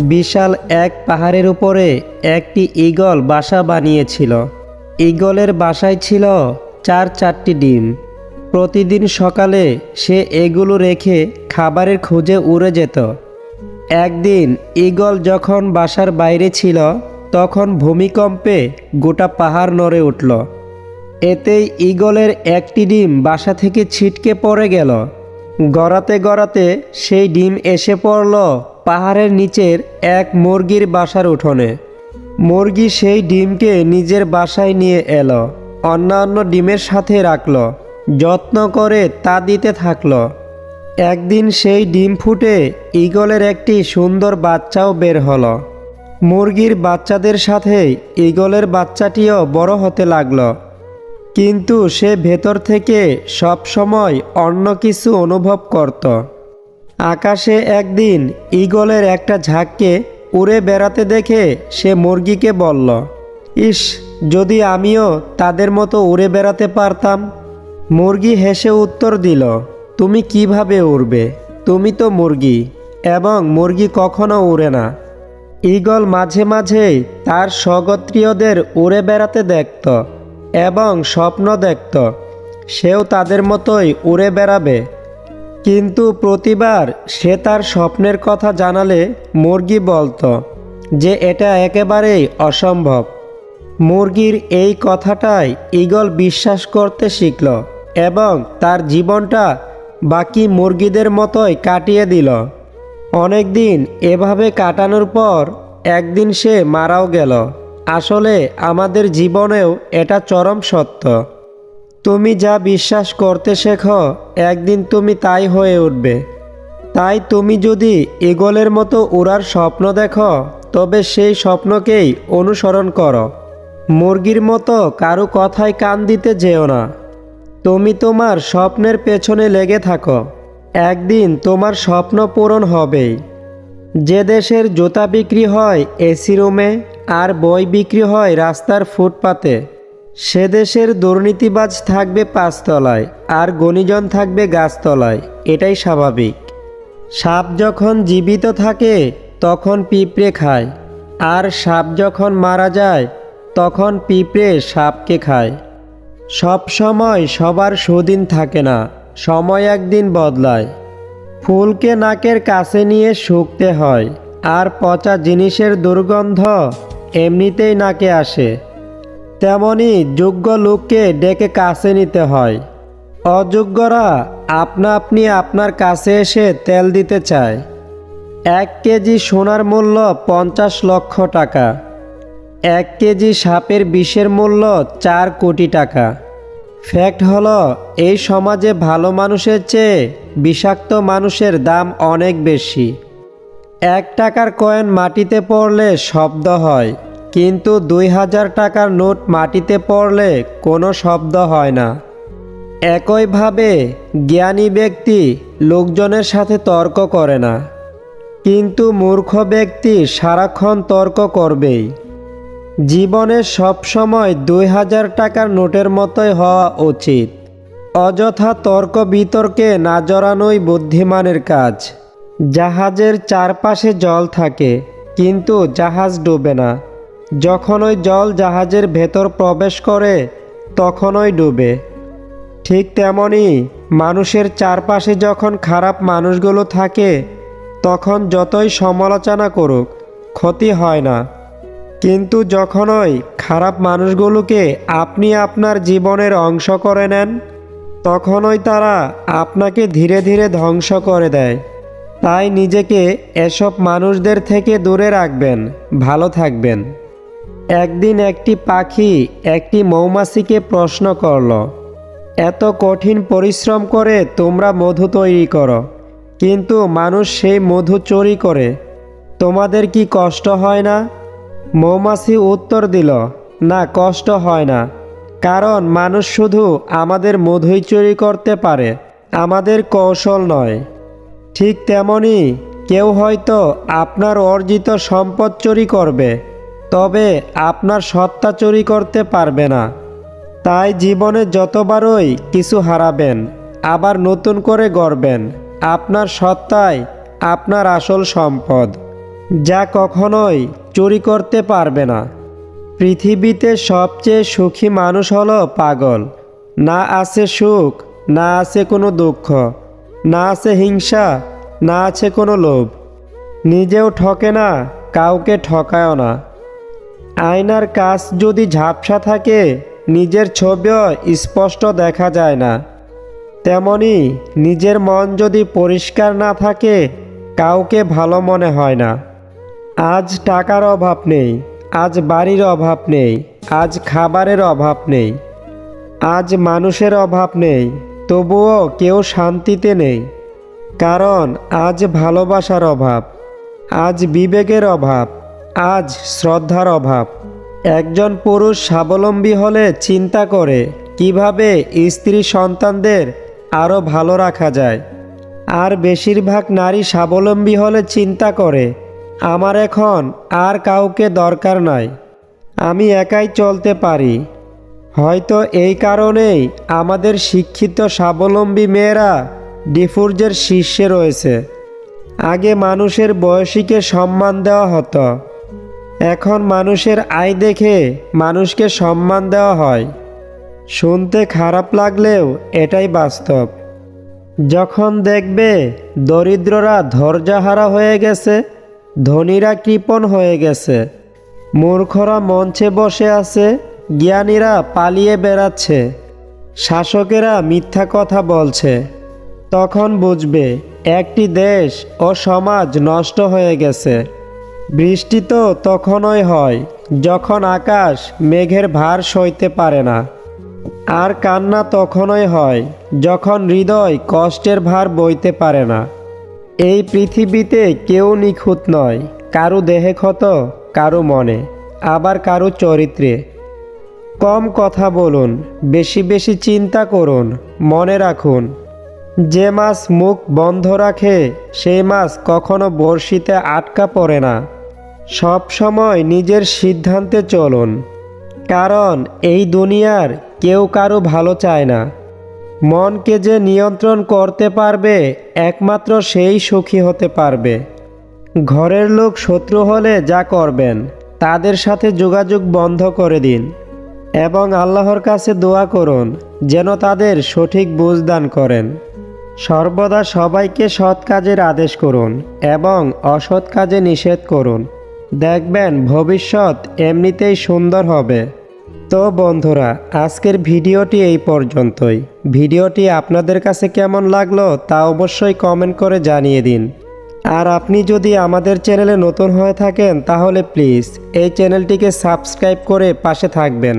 বিশাল এক পাহাড়ের উপরে একটি ঈগল বাসা বানিয়েছিল। ঈগলের বাসায় ছিল চারটি ডিম। প্রতিদিন সকালে সে এগুলো রেখে খাবারের খোঁজে উড়ে যেত। একদিন ঈগল যখন বাসার বাইরে ছিল, তখন ভূমিকম্পে গোটা পাহাড় নড়ে উঠল। এতেই ঈগলের একটি ডিম বাসা থেকে ছিটকে পড়ে গেল। গড়াতে গড়াতে সেই ডিম এসে পড়ল পাহাড়ের নিচের এক মুরগির বাসার উঠোনে। মুরগি সেই ডিমকে নিজের বাসায় নিয়ে এলো, অন্যান্য ডিমের সাথে রাখল, যত্ন করে তা দিতে থাকলো। একদিন সেই ডিম ফুটে ঈগলের একটি সুন্দর বাচ্চাও বের হলো। মুরগির বাচ্চাদের সাথে ঈগলের বাচ্চাটিও বড় হতে লাগলো, কিন্তু সে ভেতর থেকে সব সময় অন্য কিছু অনুভব করত। আকাশে একদিন ঈগলের একটা ঝাঁককে উড়ে বেড়াতে দেখে সে মুরগিকে বলল, ইস, যদি আমিও তাদের মতো উড়ে বেড়াতে পারতাম। মুরগি হেসে উত্তর দিল, তুমি কিভাবে উড়বে? তুমি তো মুরগি, এবং মুরগি কখনো উড়ে না। ঈগল মাঝে মাঝে তার স্বগোত্রীয়দের উড়ে বেড়াতে দেখত এবং স্বপ্ন দেখত সেও তাদের মতোই উড়ে বেড়াবে। কিন্তু প্রতিবার সে তার স্বপ্নের কথা জানালে মুরগি বলতো যে এটা একেবারেই অসম্ভব। মুরগির এই কথাটাই ঈগল বিশ্বাস করতে শিখল এবং তার জীবনটা বাকি মুরগিদের মতোই কাটিয়ে দিল। অনেক দিন এভাবে কাটানোর পর একদিন সে মারাও গেল। আসলে আমাদের জীবনেও এটা চরম সত্য। তুমি যা বিশ্বাস করতে শেখো, একদিন তুমি তাই হয়ে উঠবে। তাই তুমি যদি ঈগলের মতো উড়ার স্বপ্ন দেখো, তবে সেই স্বপ্নকেই অনুসরণ করো। মুরগির মতো কারো কথায় কান দিতে যেও না। তুমি তোমার স্বপ্নের পেছনে লেগে থাকো, একদিন তোমার স্বপ্ন পূরণ হবেই। যে দেশের জুতা বিক্রি হয় এসি রুমে আর বই বিক্রি হয় রাস্তার ফুটপাতে, সে দেশের দুর্নীতিবাজ থাকবে 5 তলায় আর গণিজন থাকবে গাছতলায়। এটাই স্বাভাবিক। সাপ যখন জীবিত থাকে তখন পিঁপড়ে খায়, আর সাপ যখন মারা যায় তখন পিঁপড়ে সাপকে খায়। সব সময় সবার সুদিন থাকে না, সময় একদিন বদলায়। ফুলকে নাকের কাছে নিয়ে শুকতে হয়, আর পচা জিনিসের দুর্গন্ধ এমনিতেই নাকে আসে। তেমনি যোগ্য লোককে ডেকে কাছে নিতে হয়। অযোগ্যরা আপনা আপনি আপনার কাছে এসে তেল দিতে চায়। 1 কেজি সোনার মূল্য 50 লক্ষ টাকা। 1 কেজি সাপের বিষের মূল্য 4 কোটি টাকা। ফ্যাক্ট হলো, এই সমাজে ভালো মানুষের চেয়ে বিষাক্ত মানুষের দাম অনেক বেশি। 1 টাকার কয়েন মাটিতে পড়লে শব্দ হয়, কিন্তু 2000 টাকার নোট মাটিতে পড়লে কোনো শব্দ হয় না। একইভাবে জ্ঞানী ব্যক্তি লোকজনের সাথে তর্ক করে না, কিন্তু মূর্খ ব্যক্তি সারাক্ষণ তর্ক করবেই। জীবনে সবসময় 2000 টাকার নোটের মতোই হওয়া উচিত। অযথা তর্ক বিতর্কে না জড়ানোই বুদ্ধিমানের কাজ। জাহাজের চারপাশে জল থাকে, কিন্তু জাহাজ ডুবে না। যখন ওই জল জাহাজের ভেতর প্রবেশ করে তখনই ডুবে। ঠিক তেমনি মানুষের চারপাশে যখন খারাপ মানুষগুলো থাকে, তখন যতই সমালোচনা করুক ক্ষতি হয় না। কিন্তু যখন ওই খারাপ মানুষগুলোকে আপনি আপনার জীবনের অংশ করে নেন, তখনই তারা আপনাকে ধীরে ধীরে ধ্বংস করে দেয়। তাই নিজেকে এসব মানুষদের থেকে দূরে রাখবেন, ভালো থাকবেন। একদিন একটি পাখি একটি মৌমাছিকে প্রশ্ন করল, এত কঠিন পরিশ্রম করে তোমরা মধু তৈরি করো, কিন্তু মানুষ সেই মধু চুরি করে, তোমাদের কি কষ্ট হয় না? মৌমাছি উত্তর দিল, না, কষ্ট হয় না, কারণ মানুষ শুধু আমাদের মধুই চুরি করতে পারে, আমাদের কৌশল নয়। ঠিক তেমনি কেউ হয়তো আপনার অর্জিত সম্পদ চুরি করবে, তবে আপনার সত্তা চুরি করতে পারবে না। তাই জীবনে যতবারই কিছু হারাবেন, আবার নতুন করে গড়বেন। আপনার সত্তাই আপনার আসল সম্পদ। যা কখনোই চুরি করতে পারবে না। পৃথিবীতে সবচেয়ে সুখী মানুষ হলো পাগল। না আছে সুখ, না আছে কোনো দুঃখ, না আছে হিংসা, না আছে কোনো লোভ। নিজেও ঠকে না, কাউকে ঠকায়ও না। আয়নার কাচ যদি ঝাপসা থাকে, নিজের ছবিও স্পষ্ট দেখা যায় না। তেমনি নিজের মন যদি পরিষ্কার না থাকে, কাউকে ভালো মনে হয় না। আজ টাকার অভাব নেই, আজ বাড়ির অভাব নেই, আজ খাবারের অভাব নেই, আজ মানুষের অভাব নেই, তবুও কেউ শান্তিতে নেই। কারণ আজ ভালোবাসার অভাব, আজ বিবেকের অভাব, আজ শ্রদ্ধার অভাব। একজন পুরুষ স্বাবলম্বী হলে চিন্তা করে কিভাবে স্ত্রী সন্তানদের আরও ভালো রাখা যায়। আর বেশিরভাগ নারী স্বাবলম্বী হলে চিন্তা করে, আমার এখন আর কাউকে দরকার নাই, আমি একাই চলতে পারি। হয়তো এই কারণেই আমাদের শিক্ষিত স্বাবলম্বী মেয়েরা ডিফুর্জের শীর্ষে রয়েছে। আগে মানুষের বয়সীকে সম্মান দেওয়া হতো, এখন মানুষের আয় দেখে মানুষকে সম্মান দেওয়া হয়। শুনতে খারাপ লাগলেও এটাই বাস্তব। যখন দেখবে দরিদ্ররা ধৈর্যহারা হয়ে গেছে, ধনীরা কৃপণ হয়ে গেছে, মূর্খরা মঞ্চে বসে আছে, জ্ঞানীরা পালিয়ে বেড়াচ্ছে, শাসকেরা মিথ্যা কথা বলছে, তখন বুঝবে একটি দেশ ও সমাজ নষ্ট হয়ে গেছে। বৃষ্টি তো তখনই হয় যখন আকাশ মেঘের ভার সইতে পারে না। আর কান্না তখনই হয় যখন হৃদয় কষ্টের ভার বইতে পারে না। এই পৃথিবীতে কেউ নিখুঁত নয়, কারো দেহে ক্ষত, কারো মনে, আবার কারো চরিত্রে। কম কথা বলুন, বেশি বেশি চিন্তা করুন। মনে রাখুন, যে মাছ মুখ বন্ধ রাখে সেই মাছ কখনো বড়শিতে আটকা পড়ে না। সব সময় নিজের সিদ্ধান্তে চলুন, কারণ এই দুনিয়ার কেউ কারো ভালো চায় না। মনকে যে নিয়ন্ত্রণ করতে পারবে, একমাত্র সেই সুখী হতে পারবে। ঘরের লোক শত্রু হলে যা করবেন, তাদের সাথে যোগাযোগ বন্ধ করে দিন এবং আল্লাহর কাছে দোয়া করুন যেন তাদের সঠিক বুঝ দান করেন। সর্বদা সবাইকে সৎ কাজের আদেশ করুন এবং অসৎ কাজে নিষেধ করুন। দেখবেন ভবিষ্যৎ এমনিতেই সুন্দর হবে। তো বন্ধুরা, আজকের ভিডিওটি এই পর্যন্তই। ভিডিওটি আপনাদের কাছে কেমন লাগলো তা অবশ্যই কমেন্ট করে জানিয়ে দিন। আর আপনি যদি আমাদের চ্যানেলে নতুন হয়ে থাকেন তাহলে প্লিজ এই চ্যানেলটিকে সাবস্ক্রাইব করে পাশে থাকবেন।